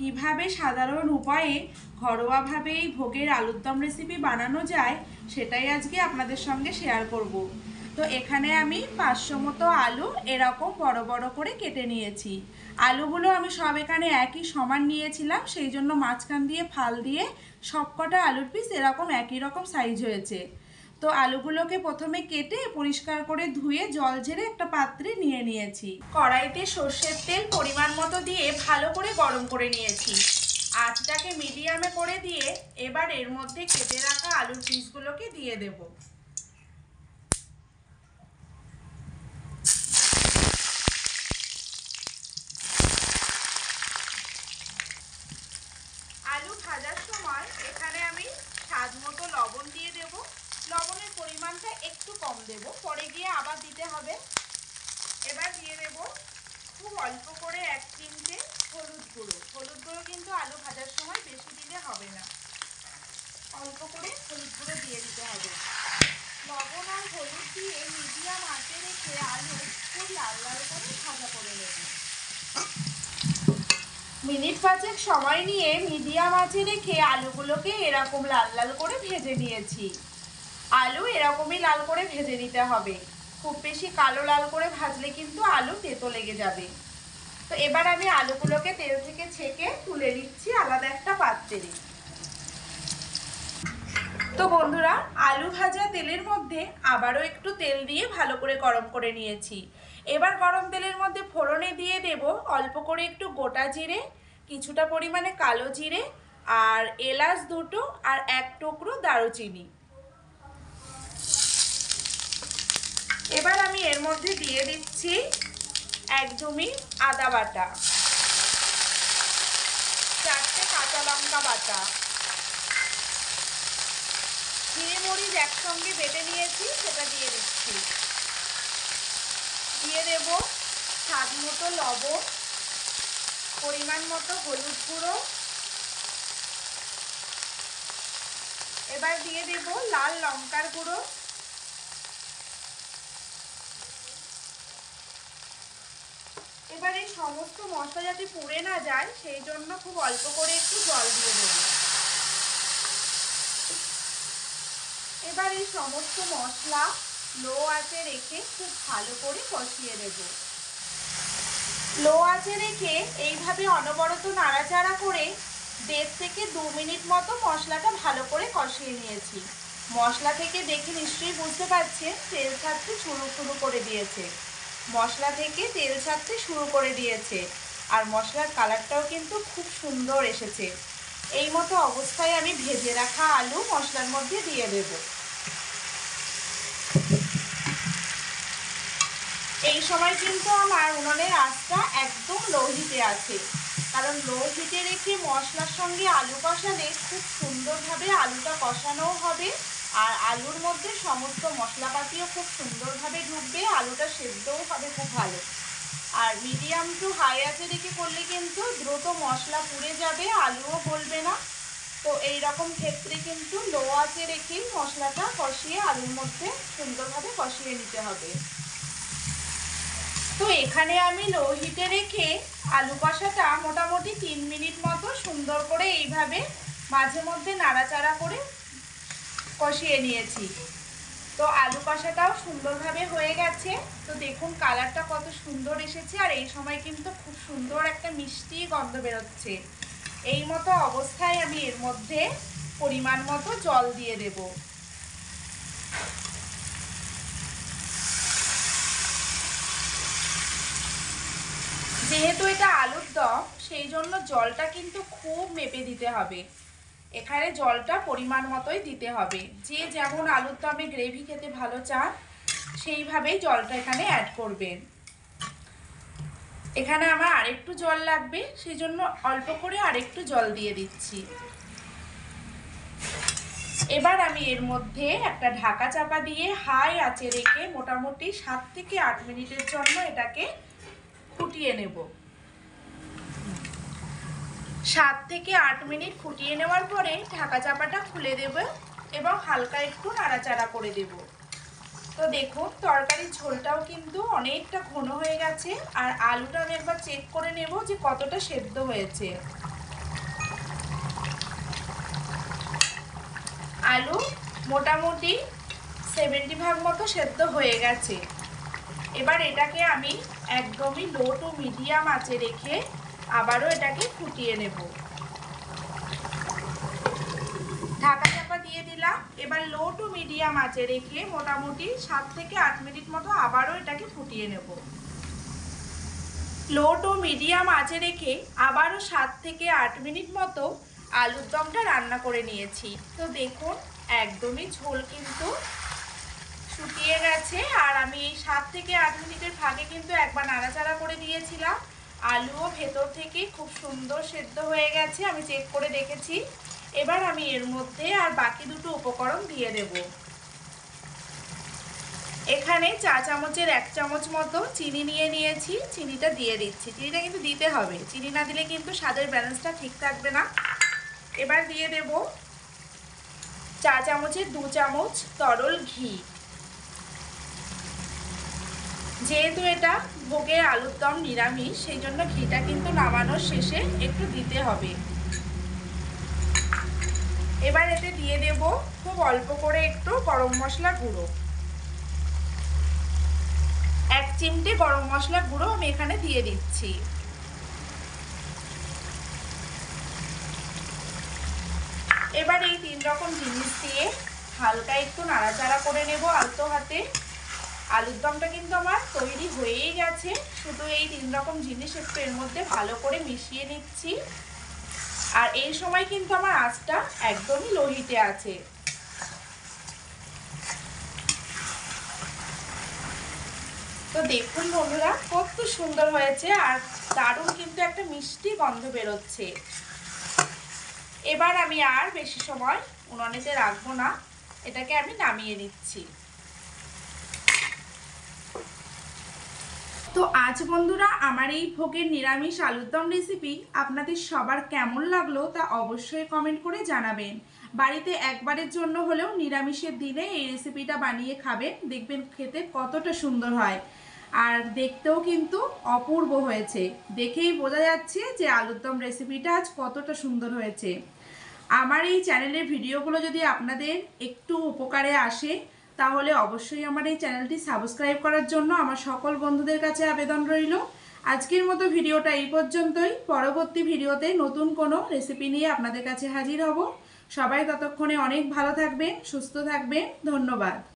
কিভাবে সাধারণ উপায়ে ঘরোয়াভাবে এই ভোগের আলুর দম রেসিপি বানানো যায় সেটাই আজকে আপনাদের সঙ্গে শেয়ার করব। তো এখানে আমি 500 মতো আলু এরকম বড় বড় করে কেটে নিয়েছি। আলুগুলো আমি সব এখানে একই সমান নিয়েছিলাম, সেই জন্য মাঝখান দিয়ে ফাল দিয়ে সবকটা আলুর পিস এরকম একই রকম সাইজ হয়েছে। তো আলুগুলোকে প্রথমে কেটে পরিষ্কার করে ধুয়ে জল ঝেড়ে একটা পাত্রে নিয়ে নিয়েছি। কড়াইতে সর্ষের তেল পরিমাণ মতো দিয়ে ভালো করে গরম করে নিয়েছি। আঁচটাকে মিডিয়ামে করে দিয়ে এবার এর মধ্যে কেটে রাখা আলুর পিসগুলোকে দিয়ে দেব। আলু ভাজার সময় এখানে আমি স্বাদ মতো লবণ দিয়ে দেব। লবণের পরিমাণটা একটু কম দেব, পরে গিয়ে আবার দিতে হবে। এবার দিয়ে দেব খুব অল্প করে 1 চিমটে হলুদ গুঁড়ো। হলুদ গুঁড়ো কিন্তু আলু ভাজার সময় বেশি দিলে হবে না, অল্প করে হলুদ গুঁড়ো দিয়ে দিতে হবে। লবণ আর হলুদ দিয়ে মিডিয়াম আঁচে রেখে আলু খুব লাল লাল করে ভাজা করে নেব। মিনিট 5 সময় নিয়ে মিডিয়াম আঁচে রেখে আলুগুলোকে এরকম লাল লাল করে ভেজে নিয়েছি। আলু এরকমই লাল করে ভেজে নিতে হবে, খুব বেশি কালো লাল করে ভাজলে কিন্তু আলু তেতো লেগে যাবে। তো এবার আমি আলুগুলোকে তেল থেকে ছেঁকে তুলে নিচ্ছি আলাদা একটা পাত্রে। তো বন্ধুরা, আলু ভাজা তেলের মধ্যে আবারও একটু তেল দিয়ে ভালো করে গরম করে নিয়েছি। এবার গরম তেলের মধ্যে ফোড়নে দিয়ে দেব অল্প করে একটু গোটা জিরে, কিছুটা পরিমাণে কালো জিরে, আর এলাচ 2টো আর 1 টুকরো দারুচিনি। এবার আমি এর মধ্যে দিয়ে দিচ্ছি একদমই আদা বাটা, 4টে কাঁচা লঙ্কা বাটা, জিরে মরিচ একসঙ্গে বেটে নিয়েছি সেটা দিয়ে দিচ্ছি। দিয়ে দেব স্বাদ মতো লবণ, পরিমাণ মতো হলুদ গুঁড়ো। এবার দিয়ে দেব লাল লঙ্কার গুঁড়ো। এবার এই সমস্ত মশলা যাতে পুড়ে না যায় সেই জন্য খুব অল্প করে একটু জল দিয়ে দেব। এবার এই সমস্ত মশলা লো আঁচে রেখে খুব ভালো করে কষিয়ে দেব। লো আঁচে রেখে এইভাবে অনবরত নাড়াচাড়া করে 1.5 থেকে 2 মিনিট মতো মশলাটা ভালো করে কষিয়ে নিয়েছি। মশলা থেকে দেখে নিশ্চয়ই বুঝতে পারছেন তেল ছাড়তে শুরু করে দিয়েছে। মশলা থেকে তেল ছাড়তে শুরু করে দিয়েছে আর মশলার কালারটাও কিন্তু খুব সুন্দর এসেছে। এই মতো অবস্থায় আমি ভেজে রাখা আলু মশলার মধ্যে দিয়ে দেব। এই সময় কিন্তু আমার উনুনের আঁচটা একদম লো হিটে আছে, কারণ লো হিটে রেখে মশলার সঙ্গে আলু কষালে খুব সুন্দরভাবে আলুটা কষানোও হবে আর আলুর মধ্যে সমস্ত মশলাপাতিও খুব সুন্দরভাবে ঢুকবে, আলুটা সেদ্ধও হবে খুব ভালো। আর মিডিয়াম টু হাই আঁচে রেখে করলে কিন্তু দ্রুত মশলা পুড়ে যাবে, আলুও গলবে না। তো এই রকম ক্ষেত্রে কিন্তু লো আঁচে রেখেই মশলাটা কষিয়ে আলুর মধ্যে সুন্দরভাবে কষিয়ে নিতে হবে। তো এখানে আমি লো হিটে রেখে আলু কষাটা মোটামুটি 3 মিনিট মতো সুন্দর করে এইভাবে মাঝে মধ্যে নাড়াচাড়া করে কষিয়ে নিয়েছি। তো আলু কষাটাও সুন্দরভাবে হয়ে গেছে। তো দেখুন কালারটা কত সুন্দর এসেছে আর এই সময় কিন্তু খুব সুন্দর একটা মিষ্টি গন্ধ বেরোচ্ছে। এই মতো অবস্থায় আমি এর মধ্যে পরিমাণ মতো জল দিয়ে দেব। যেহেতু এটা আলুর দম সেই জন্য জলটা কিন্তু খুব মেপে দিতে হবে। এখানে জলটা পরিমাণ মতোই দিতে হবে, যে যেমন আলুর দমে গ্রেভি খেতে ভালো চান সেইভাবেই জলটা এখানে অ্যাড করবেন। এখানে আমার আরেকটু জল লাগবে, সেই জন্য অল্প করে আরেকটু জল দিয়ে দিচ্ছি। এবার আমি এর মধ্যে একটা ঢাকা চাপা দিয়ে হাই আঁচে রেখে মোটামুটি 7 থেকে 8 মিনিটের জন্য এটাকে ফুটিয়ে নেব। 7 থেকে 8 মিনিট ফুটিয়ে নেওয়ার পরে ঢাকা চাপাটা খুলে দেব এবং হালকা একটু নাড়াচাড়া করে দেব। তো দেখুন তরকারির ঝোলটাও কিন্তু অনেকটা ঘন হয়ে গেছে আর আলুটা আমি একবার চেক করে নেব যে কতটা সেদ্ধ হয়েছে। আলু মোটামুটি 70% মতো সেদ্ধ হয়ে গেছে। এবার এটাকে আমি একদমই লো টু মিডিয়াম আঁচে রেখে আবারও এটাকে ফুটিয়ে নেব। ঢাকা চাপা দিয়ে দিলাম। এবার লো টু মিডিয়াম আঁচে রেখে মোটামুটি 7 থেকে 8 মিনিট মতো আবারও এটাকে ফুটিয়ে নেব। লো টু মিডিয়াম আঁচে রেখে আবারও 7 থেকে 8 মিনিট মতো আলুর দমটা রান্না করে নিয়েছি। তো দেখুন একদমই ঝোল কিন্তু শুকিয়ে গেছে। আর আমি এই 7 থেকে 8 মিনিটের ফাঁকে কিন্তু একবার নাড়াচাড়া করে দিয়েছিলাম। আলুও ভেতর থেকে খুব সুন্দর সেদ্ধ হয়ে গেছে, আমি চেক করে দেখেছি। এবার আমি এর মধ্যে আর বাকি দুটো উপকরণ দিয়ে দেব। এখানে চা চামচের 1 চামচ মতো চিনি নিয়ে নিয়েছি, চিনিটা দিয়ে দিচ্ছি। চিনিটা কিন্তু দিতে হবে, চিনি না দিলে কিন্তু স্বাদের ব্যালেন্সটা ঠিক থাকবে না। এবার দিয়ে দেব চা চামচের 2 চামচ তরল ঘি। যেহেতু এটা ভোগের আলুর দম নিরামিষ, সেই জন্য ঘিটা কিন্তু নামানোর শেষে একটু দিতে হবে। এবার এতে দিয়ে দেব খুব অল্প করে একটু গরম মশলা গুঁড়ো। 1 চিমটে গরম মশলা গুঁড়ো আমি এখানে দিয়ে দিচ্ছি। এবার এই 3 রকম জিনিস দিয়ে হালকা একটু নাড়াচাড়া করে নেব আলতো হাতে। আলুর দমটা কিন্তু আমার তৈরি হয়েই গেছে, শুধু এই 3 রকম জিনিস একটু এর মধ্যে ভালো করে মিশিয়ে নিচ্ছি। আর এই সময় কিন্তু আমার আঁচটা একদমই লো হিটে আছে। তো দেখুন বন্ধুরা কত সুন্দর হয়েছে, আর দারুণ কিন্তু একটা মিষ্টি গন্ধ বেরোচ্ছে। এবার আমি আর বেশি সময় উনানেতে রাখবো না, এটাকে আমি নামিয়ে নিচ্ছি। তো আজ বন্ধুরা আমার এই ভোগের নিরামিষ আলুর দম রেসিপি আপনাদের সবার কেমন লাগলো তা অবশ্যই কমেন্ট করে জানাবেন। বাড়িতে একবারের জন্য হলেও নিরামিষের দিনে এই রেসিপিটা বানিয়ে খাবেন, দেখবেন খেতে কতটা সুন্দর হয়। আর দেখতেও কিন্তু অপূর্ব হয়েছে, দেখেই বোঝা যাচ্ছে যে আলুর দম রেসিপিটা আজ কতটা সুন্দর হয়েছে। আমার এই চ্যানেলের ভিডিওগুলো যদি আপনাদের একটু উপকারে আসে তাহলে অবশ্যই আমার এই চ্যানেলটি সাবস্ক্রাইব করার জন্য আমার সকল বন্ধুদের কাছে আবেদন রইল। আজকের মতো ভিডিওটা এই পর্যন্তই। পরবর্তী ভিডিওতে নতুন কোনো রেসিপি নিয়ে আপনাদের কাছে হাজির হব। সবাই ততক্ষণে অনেক ভালো থাকবেন, সুস্থ থাকবেন। ধন্যবাদ।